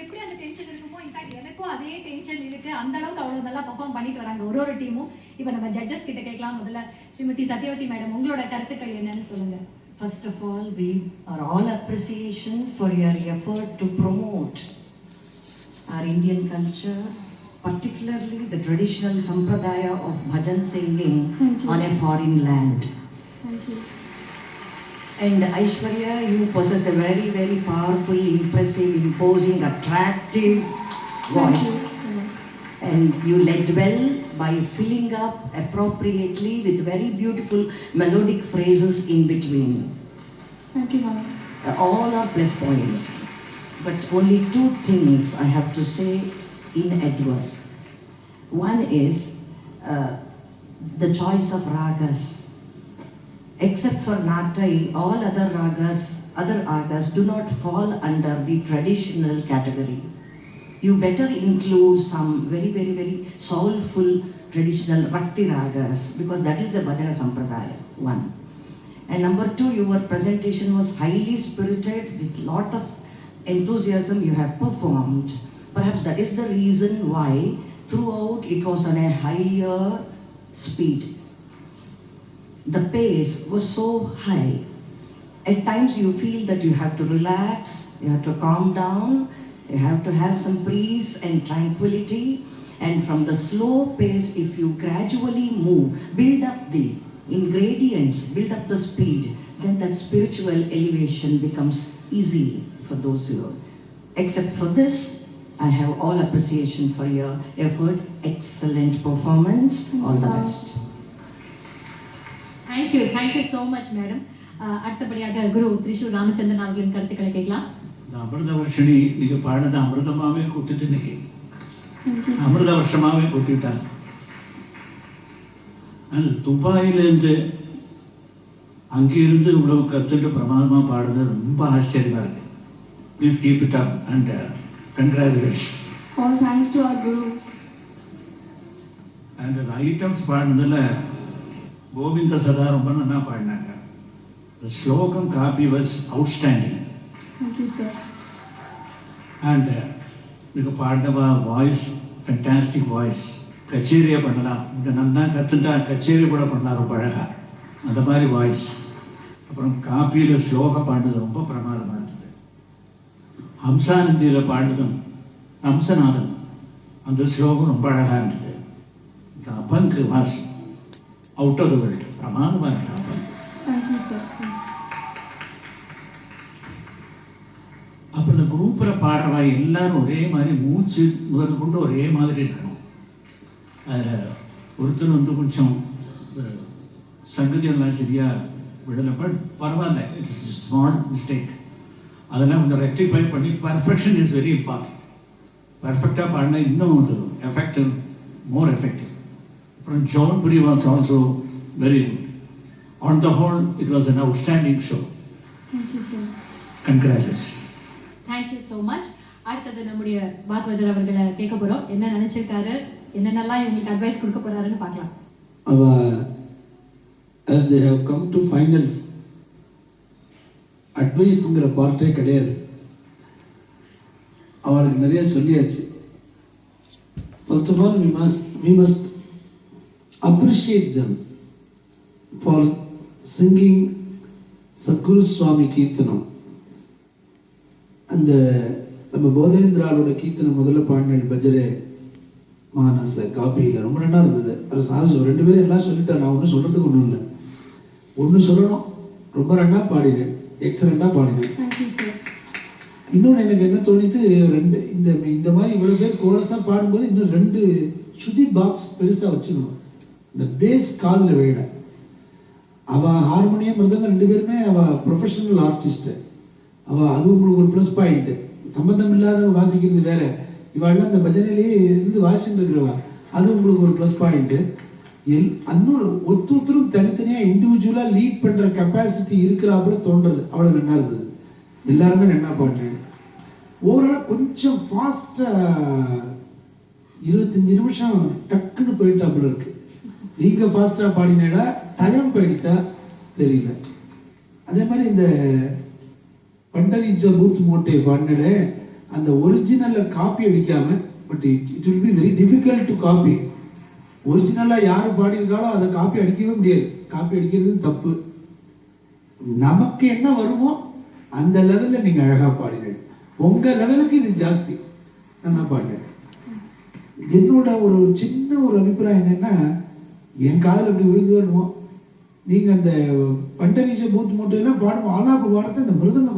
எப்படி அந்த டென்ஷன் இருக்குமோ இன்ஃபேக்ட் எனக்கும் அதே டென்ஷன் இருக்கு. அந்த அளவுக்கு அவ்வளவு நல்லா பெர்ஃபார்ம் பண்ணிட்டு வராங்க ஒரு டீமும். இப்போ நம்ம ஜட்ஜஸ் கிட்ட கேட்கலாம். முதல்ல ஸ்ரீமதி சத்யவதி மேடம், உங்களோட கருத்துக்கள் என்னன்னு சொல்லுங்க. First of all, we are all appreciation for your effort to promote our Indian culture, particularly the traditional sampradaya of bhajan singing on a foreign land. Thank you. And Aishwarya, you possess a very, very powerful, impressive, imposing, attractive voice. And you led well by filling up appropriately with very beautiful melodic phrases in between. Thank you, ma'am. All are plus points. But only two things I have to say in adverse. One is the choice of ragas. Except for Natai, all other ragas do not fall under the traditional category. You better include some very, very, very soulful traditional Bhakti ragas, because that is the Bhajana Sampradaya, one. And number two, your presentation was highly spirited, with lot of enthusiasm you have performed. Perhaps that is the reason why throughout it was on a higher speed. The pace was so high. At times you feel that you have to relax, you have to calm down, you have to have some peace and tranquility. And from the slow pace, if you gradually move, build up the ingredients, build up the speed, then that spiritual elevation becomes easy for those who are. Except for this, I have all appreciation for your effort. Excellent performance. All the best. Thank you so much, madam. அடுத்தபடியாக குரு திரிஷூர் ராமச்சந்திரன் அவர்களின் கருத்துக்களை கேட்கலாம். அமிர்த வருஷினி நீங்க பாடினது அமிர்தமாவே கொடுத்துட்டு இன்னைக்கு அமிர்த வருஷமாவே கொடுத்துட்டாங்க. துபாயிலேருந்து அங்கிருந்து இவ்வளவு கத்துட்டு பிரமாதமா பாடுறது ரொம்ப ஆச்சரியமா இருக்கு. Please keep it up and congratulation. All thanks to our guru. And items பாடினதுல கோவிந்த சதா ரொம்ப நல்லா பாடினாங்க. The slokam copy was outstanding. Thank you, sir. And நீங்க பாடின வாய்ஸ் ஃபேண்டாஸ்டிக் வாய்ஸ். கச்சேரியை பண்ணலாம். இந்த நல்லா கற்றுட்டா கச்சேரி கூட பண்ணலாம் ரொம்ப அழகா. அந்த மாதிரி வாய்ஸ். அப்புறம் காப்பியில் ஸ்லோகம் பாடினது ரொம்ப பிரமாதமாக இருந்தது. ஹம்சானந்தியில் பாடினதும் ஹம்சநாதன் அந்த ஸ்லோகம் ரொம்ப அழகாக இருந்தது. இந்த abhang was out of the world. பிரமாதமாக இருக்கு அபங்க். அப்புறம் இந்த குரூப்பில் பாடுறவா எல்லாரும் ஒரே மாதிரி மூச்சு முதல் கொண்டு ஒரே மாதிரி இருக்கணும். அதில் ஒருத்தர் கொஞ்சம் சங்கதியெல்லாம் சரியா விடலை. பட் பரவாயில்ல, இட்ஸ் ஸ்மால் மிஸ்டேக். அதெல்லாம் கொஞ்சம் ரெக்டிஃபை பண்ணி பர்ஃபெக்ஷன் இஸ் வெரி இம்பார்ட்டன்ட். பர்ஃபெக்டாக பாடினா இன்னும் ஒரு எஃபெக்டிவ், மோர் எஃபெக்டிவ். அப்புறம் Jaunpuri was also very good. On the whole it was an outstanding show. Congratulation. Thank you so much. அடுத்தது நம்முடைய பாகவதர் அவர்களை கேட்க போறோம். என்ன நினைச்சிருக்காரு, என்னென்னலாம் இவங்களுக்கு அட்வைஸ் கொடுக்க போறாருன்னு பார்க்கலாம். as they have come to finals, அட்வைஸ்ங்கிற பார்ட்டே கிடையாது. அவளுக்கு நிறைய சொல்லியாச்சு. First of all, we must appreciate them for singing Sadguru Swami Kirtanam. அந்த நம்ம போதேந்திராவோட கீர்த்தனை முதல்ல பாடின பஜரே மானச காப்பியில் ரொம்ப நல்லா இருந்தது. அது சார் ரெண்டு பேரும் எல்லாம் சொல்லிட்டேன். நான் ஒன்றும் சொல்றதுக்கு ஒன்றும் இல்லை. ஒன்று சொல்லணும், ரொம்ப ரெண்டா பாடினேன், எக்ஸலண்டா பாடினேன். இன்னொன்று எனக்கு என்ன தோணித்து, ரெண்டு இந்த மாதிரி இவ்வளோ பேர் கோரஸாக பாடும்போது இன்னும் ரெண்டு சுதி பாக்ஸ் பெருசாக வச்சுக்கணும். இந்த பேஸ் காலில் விழ. அவள் ஹார்மோனியம் மிருதங்க ரெண்டு பேருமே அவள் ப்ரொஃபஷனல் ஆர்டிஸ்ட்டு. அது உங்களுக்கு ஒரு ப்ளஸ் பாயிண்ட். சம்பந்தம் இல்லாத வாசிக்கிறது வேற, இவாள்லாம் இந்த பஜனையிலேயே இருந்து வாசிச்சுட்டு இருக்கிறவா, அது உங்களுக்கு ஒரு ப்ளஸ் பாயிண்ட். இன்னொரு ஒருத்தரும் தனித்தனியா இண்டிவிஜுவலா லீட் பண்ற கெப்பாசிட்டி இருக்கிறாப்புல தோன்றது. அவ்வளவு நல்லா இருந்தது. எல்லாருமே நல்லா பாடுறேன். ஓவரால் கொஞ்சம் ஃபாஸ்டா 25 நிமிஷம் டக்குன்னு போயிட்டாப்புல இருக்கு. நீங்க ஃபாஸ்டா பாடினா டைம் போயிட்டா தெரியல. அதே மாதிரி இந்த பண்டரிச்ச பூத் மோட்டை பாடினே அந்த ஒரிஜினலை காப்பி அடிக்காம, but it will be very difficult to copy. ஒரிஜினலா யாரு பாடியிருக்காலோ அதை காப்பி அடிக்கவே முடியாது. காப்பி அடிக்கிறது தப்பு. நமக்கு என்ன வருமோ அந்த லெவல்ல நீங்க அழகா பாடினீங்க. உங்க லெவலுக்கு இது ஜாஸ்தி நல்லா பாடினேன். என்னோட ஒரு சின்ன ஒரு அபிப்பிராயம் என்னன்னா, என் காதல் அப்படி விழுந்து வருவோம். நீங்க அந்த பண்டவீச பூத்து மூட்டையெல்லாம் பாடும் ஆலாப்பு பாடத்தை அந்த மிருதங்க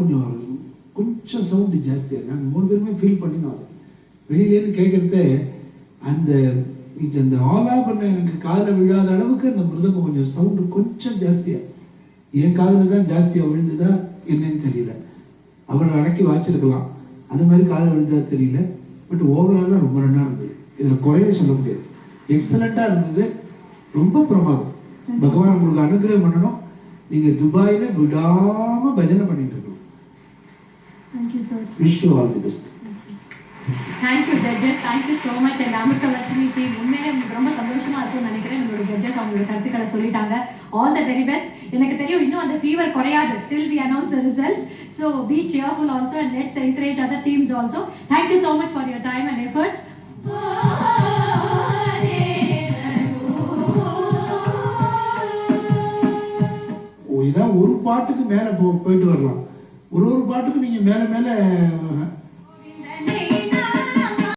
கொஞ்சம் சவுண்டு ஜாஸ்தியா. நாங்கள் 3 பேருமே ஃபீல் பண்ணினோம். வெளியிலேருந்து கேட்கறத அந்த அந்த ஆலாபனை எனக்கு காதில் விழாத அளவுக்கு அந்த மிருதங்க கொஞ்சம் சவுண்டு கொஞ்சம் ஜாஸ்தியா. என் காதில் தான் ஜாஸ்தியா விழுந்துதா என்னன்னு தெரியல. அவரை அடக்கி வாச்சிருக்கலாம், அந்த மாதிரி காதில் விழுந்தா தெரியல. பட் ஓவராலாக ரொம்ப நல்லா இருந்தது. இதில் குறைய சொல்ல முடியாது. எக்ஸலண்டா இருந்தது. ரொம்ப பிரமாதம். பகவான் உங்களுக்கு அனுகிரகம் பண்ணணும். நீங்க துபாயில விடாம பஜனை பண்ணிட்டு இருக்கணும். Thank you, sir. Wish you all the best. Thank you, judges. Thank you so much. And Amruthavarshini team, உண்மையிலே ரொம்ப சந்தோஷமா இருக்கும்னு நினைக்கிறேன். உங்களோட ஜட்ஜஸ் அவங்களோட கருத்துக்களை சொல்லிட்டாங்க. All the very best. எனக்கு தெரியும் இன்னும் அந்த ஃபீவர் குறையாது till we announce the results. So be cheerful also and let's encourage other teams also. Thank you so much for your time and efforts. இதான் ஒரு பாட்டுக்கு மேல போயிட்டு வரலாம். ஒரு பாட்டுக்கு நீங்க மேல மேல